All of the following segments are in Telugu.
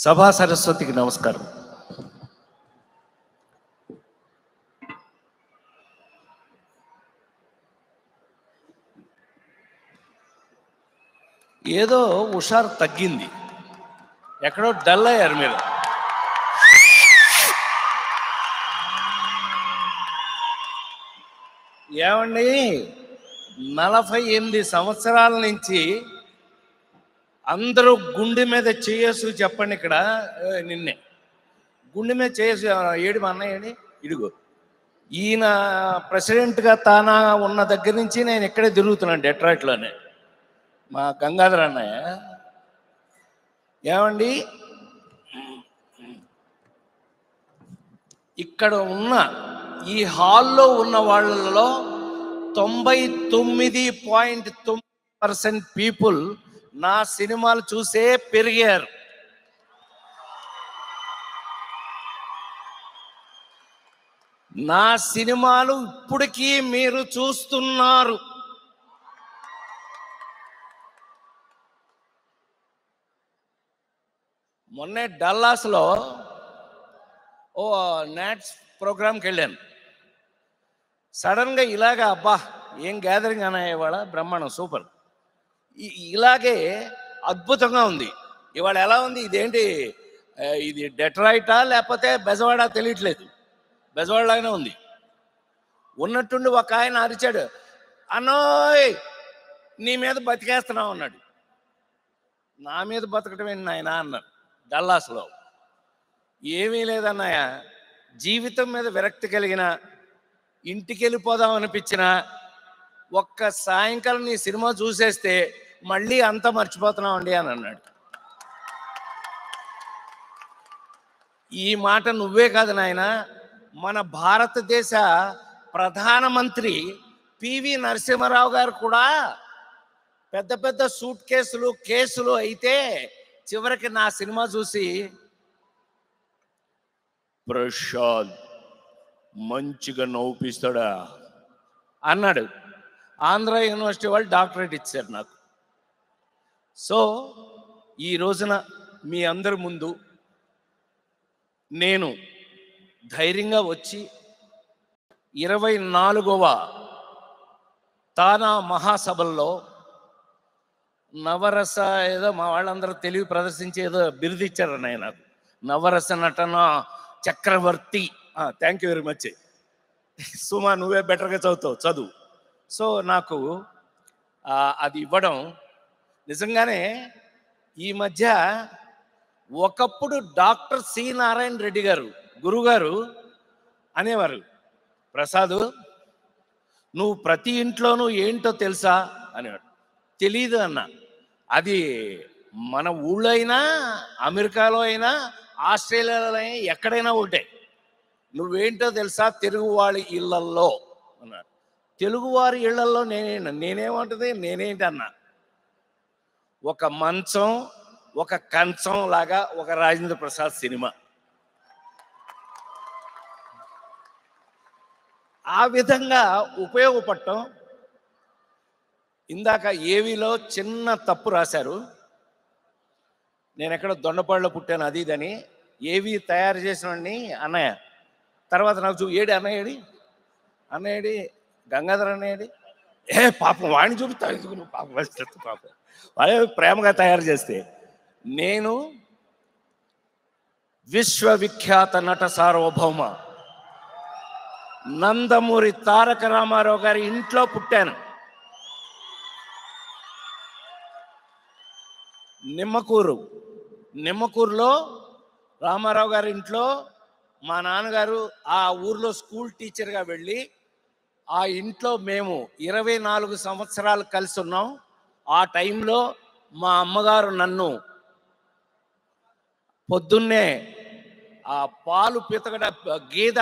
సభా సరస్వతికి నమస్కారం. ఏదో హుషారు తగ్గింది, ఎక్కడో డల్ అయ్యారు మీరు. ఏమండి, 48 సంవత్సరాల నుంచి అందరూ గుండె మీద చేయేసు చెప్పండి. ఇక్కడ నిన్నే గుండె మీద చేయేసు ఏడు మా అన్నయ్యని ఇడుగు. ఈయన ప్రెసిడెంట్గా తానా ఉన్న దగ్గర నుంచి నేను ఇక్కడే తిరుగుతున్నాను, డెట్రాయిట్లోనే. మా గంగాధర్ అన్నయ్య. ఏమండి, ఇక్కడ ఉన్న ఈ హాల్లో ఉన్న వాళ్ళలో 99.9% పీపుల్ నా సినిమాలు చూసే పెరిగారు. నా సినిమాలు ఇప్పటికీ మీరు చూస్తున్నారు. మొన్నే డల్లాస్లో ఓ నాట్స్ ప్రోగ్రామ్కి వెళ్ళాను. సడన్గా ఇలాగా అబ్బా ఏం గ్యాదరింగ్ అన్నాయి ఇవాళ, బ్రహ్మాండం, సూపర్. ఇలాగే అద్భుతంగా ఉంది. ఇవాళ ఎలా ఉంది, ఇదేంటి, ఇది డెట్రాయిటా లేకపోతే బెజవాడ తెలియట్లేదు, బెజవాడలాగానే ఉంది. ఉన్నట్టుండి ఒక ఆయన అరిచాడు, అన్నోయ్ నీ మీద బతికేస్తున్నావు అన్నాడు. నా మీద బతకటం ఏంటి నాయన అన్నాడు. డల్లాస్లో ఏమీ లేదన్నాయ, జీవితం మీద విరక్తి కలిగిన, ఇంటికి వెళ్ళిపోదాం అనిపించిన, ఒక్క సాయంకాలం నీ సినిమా చూసేస్తే మళ్ళీ అంతా మర్చిపోతున్నావు అండి అని అన్నాడు. ఈ మాట నువ్వే కాదు నాయన, మన భారతదేశ ప్రధానమంత్రి పివి నరసింహారావు గారు కూడా పెద్ద పెద్ద సూట్ కేసులు అయితే చివరికి నా సినిమా చూసి ప్రసాద్ మంచిగా నవ్వుపిస్తాడా అన్నాడు. ఆంధ్ర యూనివర్సిటీ వాళ్ళు డాక్టరేట్ ఇచ్చారు నాకు. సో ఈ రోజున మీ అందరి ముందు నేను ధైర్యంగా వచ్చి 24వ తానా మహాసభల్లో నవరస ఏదో మా వాళ్ళందరూ తెలివి ప్రదర్శించి ఏదో బిరుదు ఇచ్చారన్నయ్య నాకు, నవరస నటన చక్రవర్తి. థ్యాంక్ యూ వెరీ మచ్ సుమా, నువ్వే బెటర్గా చదువు. సో నాకు అది ఇవ్వడం నిజంగానే ఈ మధ్య, ఒకప్పుడు డాక్టర్ సి నారాయణ రెడ్డి గారు గురుగారు అనేవారు, ప్రసాద్ నువ్వు ప్రతి ఇంట్లోనూ ఏంటో తెలుసా అనేవాడు. తెలీదు అన్న. అది మన ఊళ్ళో అయినా, అమెరికాలో అయినా, ఆస్ట్రేలియాలో అయినా, ఎక్కడైనా ఒకటే. నువ్వేంటో తెలుసా తెలుగు వాళ్ళ ఇళ్లల్లో అన్నాడు. తెలుగువారి ఇళ్లల్లో నేనేమంటుంది నేనేంటి అన్నా, ఒక మంచం, ఒక కంచం లాగా ఒక రాజేంద్ర ప్రసాద్ సినిమా. ఆ విధంగా ఉపయోగపడటం. ఇందాక ఏవిలో చిన్న తప్పు రాశారు, నేను ఎక్కడ దొండపాడులో పుట్టాను అది ఇదని. ఏవి తయారు చేసినవాడిని అన్నయ్య. తర్వాత నాకు ఏడి అన్నయ్యడి గంగాధర్ అన్నయ్యడి. పాపం వాడిని చూపిస్తాను ఎందుకు నువ్వు, పాపం పాపం వాడే ప్రేమగా తయారు చేస్తే. నేను విశ్వవిఖ్యాత నట సార్వభౌమ నందమూరి తారక రామారావు గారి ఇంట్లో పుట్టాను. నిమ్మకూరులో రామారావు గారి ఇంట్లో మా నాన్నగారు ఆ ఊర్లో స్కూల్ టీచర్గా వెళ్ళి ఆ ఇంట్లో మేము 24 సంవత్సరాలు కలిసి ఉన్నాం. ఆ టైంలో మా అమ్మగారు నన్ను పొద్దున్నే ఆ పాలు పితకడ గీద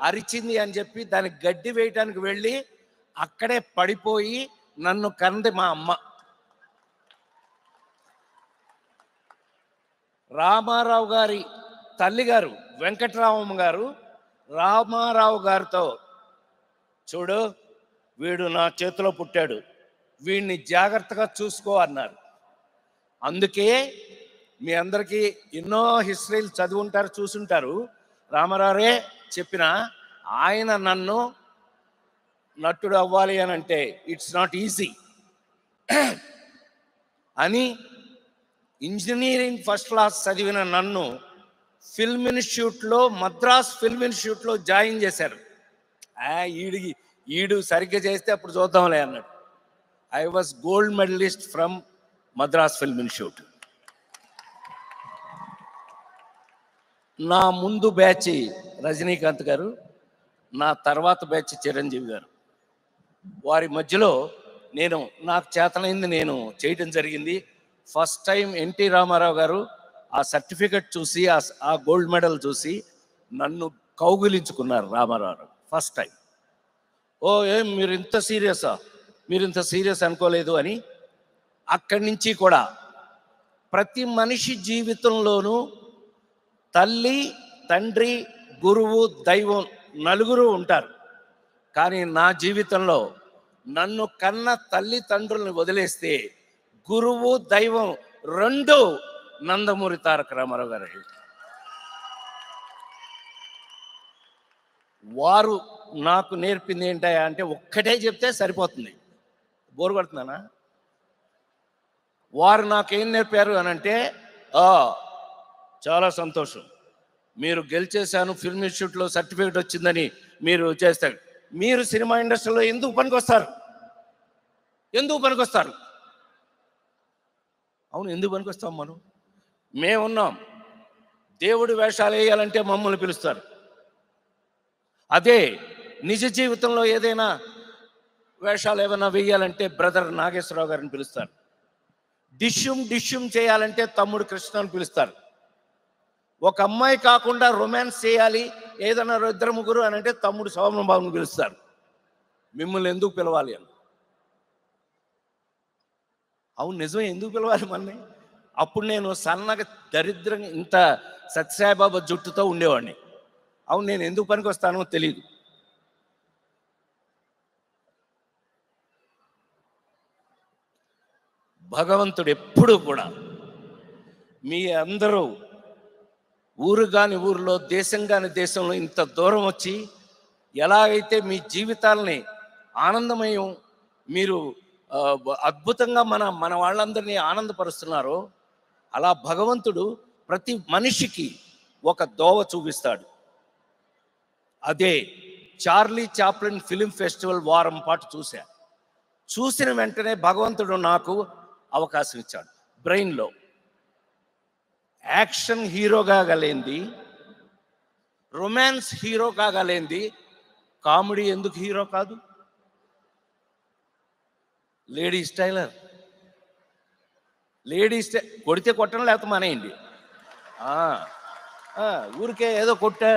అరిచింది అని చెప్పి దానికి గడ్డి వేయటానికి వెళ్ళి అక్కడే పడిపోయి నన్ను కంది మా అమ్మ. రామారావు గారి తల్లిగారు వెంకటరామమ్మ గారు రామారావు గారితో, చూడు వీడు నా చేతిలో పుట్టాడు, వీడిని జాగ్రత్తగా చూసుకో అన్నారు. అందుకే మీ అందరికీ ఎన్నో హిస్టరీలు చదువుంటారు, చూసుంటారు. రామారావురే చెప్పిన ఆయన నన్ను నటుడు అవ్వాలి అని అంటే ఇట్స్ నాట్ ఈజీ అని ఇంజనీరింగ్ ఫస్ట్ క్లాస్ చదివిన నన్ను ఫిల్మ్ ఇన్స్టిట్యూట్లో, మద్రాస్ ఫిల్మ్ ఇన్స్టిట్యూట్లో జాయిన్ చేశారు. ఈడు సరిగ్గా చేస్తే అప్పుడు చూద్దాంలే అన్నాడు. I was gold medalist from Madras film institute. నా ముందు బ్యాచ్ రజనీకాంత్ గారు, నా తర్వాత బ్యాచ్ చిరంజీవి గారు. వారి మధ్యలో నాకు చేతనైంది నేను చేయడం జరిగింది. ఫస్ట్ టైం ఎన్టీ రామారావు గారు ఆ సర్టిఫికెట్ చూసి, ఆ గోల్డ్ మెడల్ చూసి నన్ను కౌగిలించుకున్నారు రామారావు ఫస్ట్ టైం. ఏం మీరు ఇంత సీరియసా, మీరు ఇంత సీరియస్ అనుకోలేదు అని. అక్కడి నుంచి కూడా ప్రతి మనిషి జీవితంలోనూ తల్లి, తండ్రి, గురువు, దైవం నలుగురు ఉంటారు. కానీ నా జీవితంలో నన్ను కన్న తల్లిదండ్రులను వదిలేస్తే గురువు, దైవం రెండు నందమూరి తారక రామారావు గారు. వారు నాకు నేర్పింది ఏంటా అంటే ఒక్కటే చెప్తే సరిపోతుంది, బోరు కొడుతున్నానా? వారు నాకేం నేర్పారు అని అంటే, చాలా సంతోషం, మీరు గెలిచేశాను, ఫిల్మ్ ఇన్స్టిట్యూట్లో సర్టిఫికేట్ వచ్చిందని మీరు చేస్తారు, మీరు సినిమా ఇండస్ట్రీలో ఎందుకు పనికొస్తారు? ఎందుకు పనికొస్తారు? అవును, ఎందుకు పనికొస్తాం? మేమున్నాం. దేవుడి వేషాలు వేయాలంటే మమ్మల్ని పిలుస్తారు. అదే నిజ జీవితంలో ఏదైనా వేషాలు ఏమైనా వేయాలంటే బ్రదర్ నాగేశ్వరరావు గారిని పిలుస్తారు. డిష్యూమ్ చేయాలంటే తమ్ముడు కృష్ణని పిలుస్తారు. ఒక అమ్మాయి కాకుండా రొమాన్స్ చేయాలి ఏదైనా ఇద్దరు ముగ్గురు అని అంటే తమ్ముడు శోభన్ బాబుని పిలుస్తారు. మిమ్మల్ని ఎందుకు పిలవాలి అని. అవును, నిజమే, ఎందుకు పిలవాలి మనని? అప్పుడు నేను సన్నగా దరిద్రంగా ఇంత సత్యసాయిబాబా జుట్టుతో ఉండేవాడిని. అవును, నేను ఎందుకు పనికి వస్తానో తెలియదు. భగవంతుడు ఎప్పుడు కూడా మీ అందరూ ఊరు కాని ఊరిలో, దేశం కాని దేశంలో ఇంత దూరం వచ్చి ఎలాగైతే మీ జీవితాలని ఆనందమయం, మీరు అద్భుతంగా మన వాళ్ళందరినీ ఆనందపరుస్తున్నారో అలా భగవంతుడు ప్రతి మనిషికి ఒక దోవ చూపిస్తాడు. అదే చార్లీ చాప్లిన్ ఫిలిం ఫెస్టివల్ వారం పాటు చూసిన వెంటనే భగవంతుడు నాకు అవకాశం ఇచ్చాడు. బ్రెయిన్లో యాక్షన్ హీరో కాగలేంది, రొమాన్స్ హీరో కాగలేంది, కామెడీ ఎందుకు హీరో కాదు? లేడీస్ టైలర్, కొడితే కొట్టడం, లేకపోతే మానేయండి. ఊరికే ఏదో కొట్టా.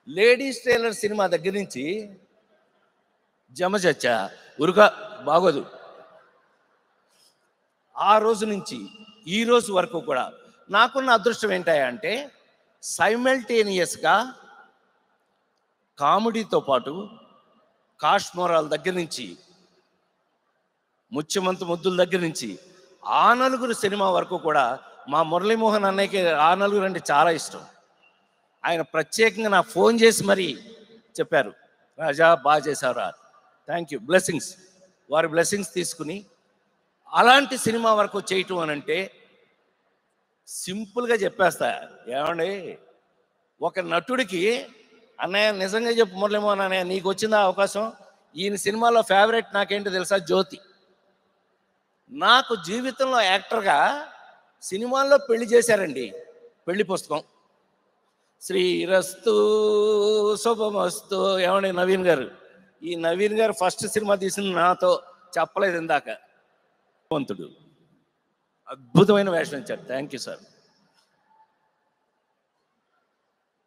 లేడీస్ టైలర్ సినిమా దగ్గర నుంచి జమచచ్చా ఉరుగా బాగోదు. ఆ రోజు నుంచి ఈ రోజు వరకు కూడా నాకున్న అదృష్టం ఏంటంటే సైమల్టేనియస్గా కామెడీతో పాటు కాశ్మోరాల దగ్గర నుంచి, ముత్యమంత ముద్దుల దగ్గర నుంచి ఆ నలుగురు సినిమా వరకు కూడా మా మురళీమోహన్ అన్నయ్యకి ఆ నలుగురు అంటే చాలా ఇష్టం. ఆయన ప్రత్యేకంగా నాకు ఫోన్ చేసి మరీ చెప్పారు, రాజా బాగా చేశారా, థ్యాంక్ యూ, బ్లెస్సింగ్స్. వారి బ్లెస్సింగ్స్ తీసుకుని అలాంటి సినిమా వరకు చేయటం అని అంటే సింపుల్గా చెప్పేస్తా. ఏమండి, ఒక నటుడికి అన్నయ్య నిజంగా చెప్పు మురళీమోహన్ అన్నయ్య, నీకు వచ్చిందా అవకాశం? ఈయన సినిమాలో ఫేవరెట్ నాకేంటో తెలుసా? జ్యోతి. నాకు జీవితంలో యాక్టర్గా సినిమాల్లో పెళ్లి చేశారండి. పెళ్లి పుస్తకం, శ్రీరస్తు శుభమస్తు. ఏమండి నవీన్ గారు, ఈ నవీన్ గారు ఫస్ట్ సినిమా తీసింది నాతో, చెప్పలేదు ఇందాక. భగవంతుడు అద్భుతమైన వేషం ఇచ్చారు. Thank you sir.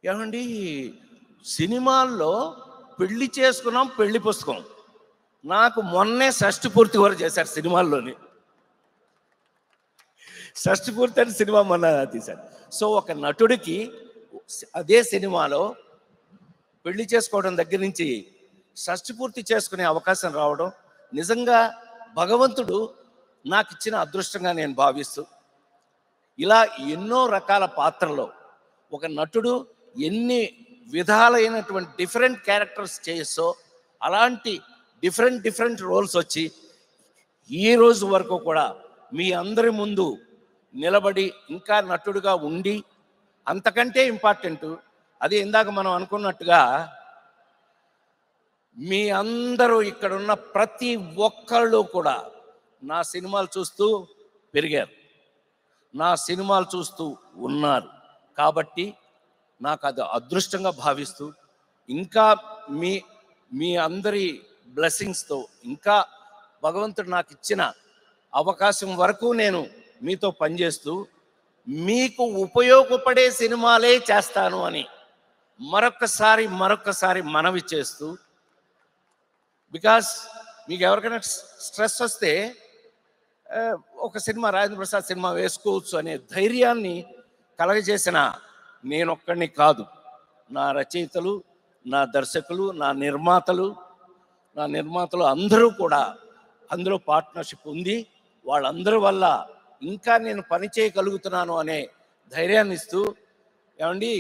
ఏమండి, సినిమాల్లో పెళ్లి చేసుకున్నాం, పెళ్లి పుస్తకం. నాకు మొన్నే షష్టి పూర్తి వరకు చేశారు సినిమాల్లోని. షష్టి పూర్తి అని సినిమా మొన్న తీశారు. సో ఒక నటుడికి అదే సినిమాలో పెళ్లి చేసుకోవడం దగ్గర నుంచి షష్టి పూర్తి చేసుకునే అవకాశం రావడం నిజంగా భగవంతుడు నాకు ఇచ్చిన అదృష్టంగా నేను భావిస్తూ, ఇలా ఎన్నో రకాల పాత్రలో ఒక నటుడు ఎన్ని విధాలైనటువంటి డిఫరెంట్ క్యారెక్టర్స్ చేయొచ్చో అలాంటి డిఫరెంట్ రోల్స్ వచ్చి ఈ రోజు వరకు కూడా మీ అందరి ముందు నిలబడి ఇంకా నటుడుగా ఉండి, అంతకంటే ఇంపార్టెంట్ అది ఇందాక మనం అనుకున్నట్టుగా మీ అందరూ ఇక్కడున్న ప్రతి ఒక్కళ్ళు కూడా నా సినిమాలు చూస్తూ పెరిగారు, నా సినిమాలు చూస్తూ ఉన్నారు. కాబట్టి నాకు అది అదృష్టంగా భావిస్తూ, ఇంకా మీ మీ అందరి బ్లెస్సింగ్స్తో, ఇంకా భగవంతుడు నాకు ఇచ్చిన అవకాశం వరకు నేను మీతో పనిచేస్తూ మీకు ఉపయోగపడే సినిమాలే చేస్తాను అని మరొక్కసారి మనవి చేస్తూ, బికాస్ మీకు ఎవరికైనా స్ట్రెస్ వస్తే ఒక సినిమా రాజేంద్ర ప్రసాద్ సినిమా వేసుకోవచ్చు అనే ధైర్యాన్ని కలగజేసిన నేనొక్కడిని కాదు, నా రచయితలు, నా దర్శకులు, నా నిర్మాతలు అందరూ కూడా అందులో పార్ట్నర్షిప్ ఉంది. వాళ్ళందరి వల్ల ఇంకా నేను పని చేయగలుగుతున్నాను అనే ధైర్యాన్ని ఇస్తూ, ఏమండి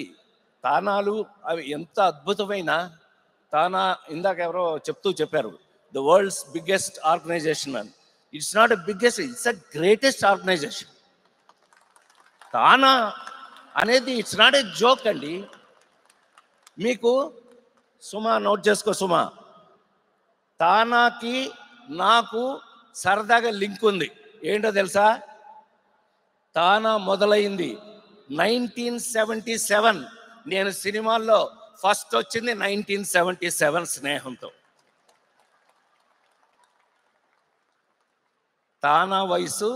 తానాలు అవి ఎంత అద్భుతమైన తానా, ఇందాక ఎవరో చెప్పారు ద వరల్డ్స్ బిగ్గెస్ట్ ఆర్గనైజేషన్ అని. It's not a biggest, it's a greatest organization. TANA అనేది ఇట్స్ నాట్ ఎ జోక్ అండి. మీకు సుమా నోట్ చేసుకో సుమా, తానాకి నాకు సరదాగా లింక్ ఉంది. ఏంటో తెలుసా? తానా మొదలైంది 1977. నేను సినిమాల్లో ఫస్ట్ వచ్చింది 1977 స్నేహంతో. తానా వయసు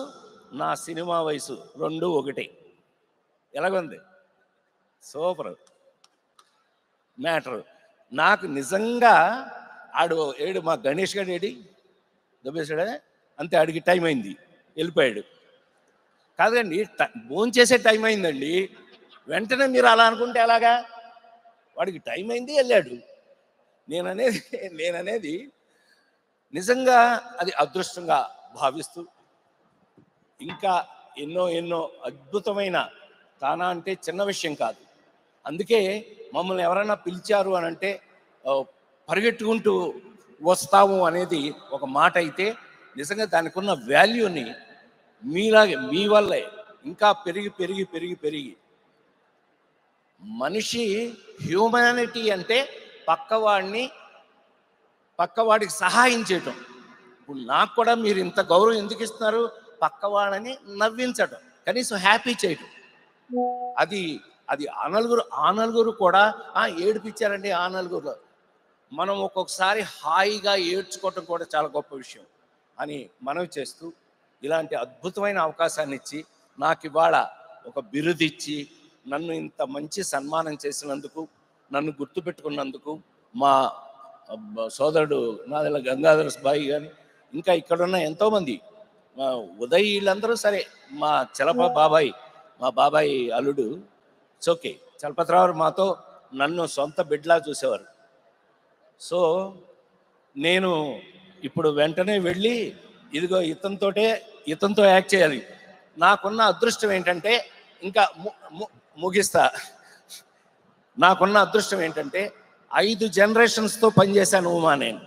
నా సినిమా వయసు రెండు ఒకటి. ఎలాగుంది? Super matter. నాకు నిజంగా ఏడు మా గణేష్ గారు ఏడి దబ్బేశాడే అంతే, ఆడికి టైం అయింది వెళ్ళిపోయాడు. కాదండి, భోంచేసే టైం అయిందండి, వెంటనే మీరు అలా అనుకుంటే ఎలాగా? వాడికి టైం అయింది వెళ్ళాడు. నేననేది నిజంగా అది అదృష్టంగా భావిస్తూ, ఇంకా ఎన్నో అద్భుతమైన తానా అంటే చిన్న విషయం కాదు. అందుకే మమ్మల్ని ఎవరైనా పిలిచారు అని అంటే పరిగెట్టుకుంటూ వస్తాము అనేది ఒక మాట అయితే, నిజంగా దానికి ఉన్న వాల్యూని మీలాగే మీ వల్లే ఇంకా పెరిగి మనిషి హ్యూమానిటీ అంటే పక్కవాడికి సహాయం చేయటం. ఇప్పుడు నాకు కూడా మీరు ఇంత గౌరవం ఎందుకు ఇస్తున్నారు? పక్కవాడిని నవ్వించటం, కనీసం హ్యాపీ చేయటం. అది ఆ నలుగురు కూడా ఏడిపించారండి. ఆ నలుగురు మనం ఒక్కొక్కసారి హాయిగా ఏడ్చుకోవటం కూడా చాలా గొప్ప విషయం అని మనవి చేస్తూ, ఇలాంటి అద్భుతమైన అవకాశాన్ని ఇచ్చి నాకు ఇవాళ ఒక బిరుదిచ్చి నన్ను ఇంత మంచి సన్మానం చేసినందుకు, నన్ను గుర్తుపెట్టుకున్నందుకు మా సోదరుడు నాదెల్ల గంగాధర బాయి కానీ, ఇంకా ఇక్కడున్న ఎంతోమంది మా ఉదయ్, వీళ్ళందరూ సరే, మా మా బాబాయ్ అల్లుడు ఓకే చలపతిరావు మాతో నన్ను సొంత బిడ్డలా చూసేవారు. సో నేను ఇప్పుడు వెంటనే వెళ్ళి ఇదిగో ఇతనితో యాక్ట్ చేయాలి. నాకున్న అదృష్టం ఏంటంటే, ఇంకా ముగిస్తా, నాకున్న అదృష్టం ఏంటంటే 5 జనరేషన్స్తో పనిచేశాను ఉమా. నేను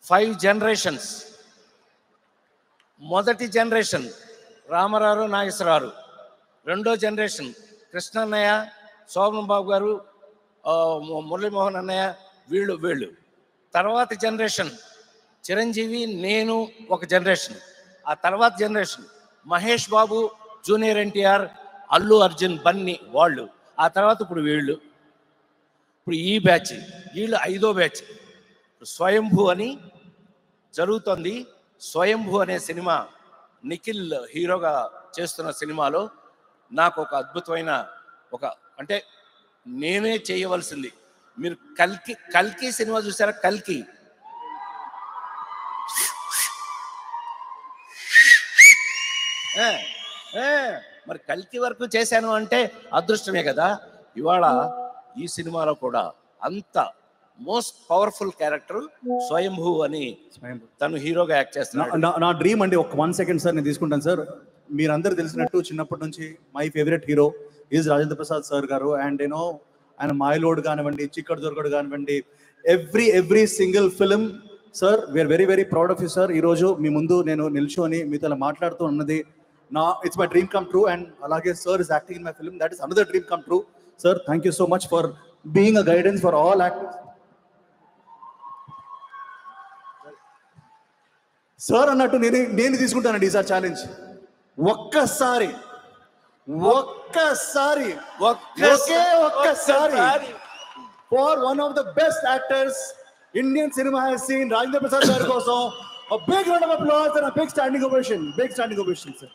5 జనరేషన్స్. మొదటి జనరేషన్ రామారావు నాగేశ్వరరావు, రెండో జనరేషన్ కృష్ణన్నయ్య, శోభన్ బాబు గారు, మురళీమోహన్ అన్నయ్య, వీళ్ళు. తర్వాత జనరేషన్ చిరంజీవి, నేను ఒక జనరేషన్. ఆ తర్వాత జనరేషన్ మహేష్ బాబు, జూనియర్ ఎన్టీఆర్, అల్లు అర్జున్, బన్నీ, వాళ్ళు. ఆ తర్వాత ఇప్పుడు వీళ్ళు. ఇప్పుడు ఈ బ్యాచ్, వీళ్ళు 5వ బ్యాచ్. స్వయంభూ అని జరుగుతోంది. స్వయంభూ అనే సినిమా నిఖిల్ హీరోగా చేస్తున్న సినిమాలో నాకు ఒక అద్భుతమైన అంటే నేనే చేయవలసింది. మీరు కల్కి సినిమా చూసారా? కల్కి మరి కల్కి వరకు చేశాను అంటే అదృష్టమే కదా. ఇవాళ ఈ సినిమాలో కూడా అంత మోస్ట్ పవర్ఫుల్ క్యారెక్టర్ స్వయంభూ అని తను హీరోగా యాక్ట్ చేస్తున్నాడు. నా డ్రీమ్ అండి. ఒక 1 సెకండ్ సార్, నేను తీసుకుంటాను సార్. మీరందరూ తెలిసినట్టు చిన్నప్పటి నుంచి my favourite hero is Rajendra Prasad sir గారు. అండ్ యూనో ఆయన మాయలోడ్ కానివ్వండి, చిక్కడు దొరకడు కానివ్వండి, every single film sir, we are very very proud of you sir. ఈరోజు మీ ముందు నేను నిల్చొని మీతో మాట్లాడుతూ ఉన్నది it's my dream come true. And అలాగే sir is acting in my film, that is another dream come true. Sir thank you so much for being a guidance for all actors. Sir అన్నట్టు నేను తీసుకుంటానండి ఈసారి ఛాలెంజ్. ఒక్కసారి for one of the best actors Indian cinema has seen, Rajendra Prasad గారి కోసం a big round of applause and a big standing ovation sir.